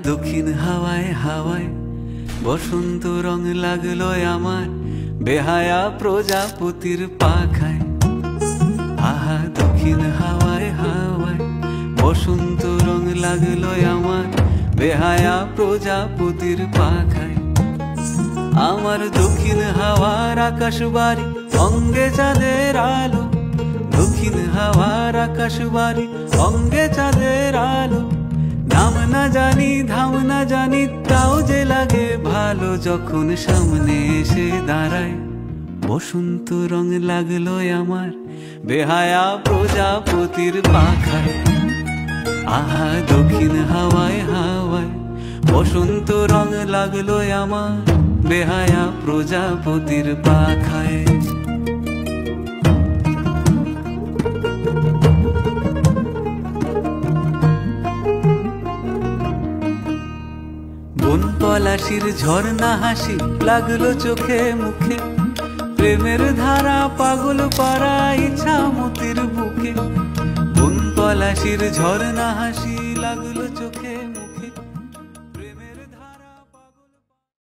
দক্ষিণ হাওয়ায় হাওয়ায় বসন্ত রং লাগলো আমার বেহায়া প্রজাপতির পাখায়। আহা দক্ষিণ হাওয়ায় হাওয়ায় বসন্ত রং লাগলো আমার বেহায়া প্রজাপতির পাখায়। আমার দক্ষিণ হাওয়ার আকাশ বাড়ি অঙ্গে চাঁদের আলো, দক্ষিণ হাওয়ার আকাশ বাড়ি অঙ্গে চাঁদের আলো। নাম না জানি ধাম না জানি তাও যে লাগে ভালো যখন সামনে এসে দাঁড়ায়। বসন্ত রং লাগলো আমার বেহায়া প্রজাপতির পাখায়। আহা দক্ষিণ হাওয়ায় হাওয়ায় বসন্ত রং লাগলো আমার বেহায়া প্রজাপতির পাখায়। বন পলাশির ঝর্ণা হাসি লাগলো চোখে মুখে, প্রেমের ধারা পাগল পারা ইচ্ছা মতির বুকে। বন পলাশির ঝর্ণা হাসি লাগলো চোখে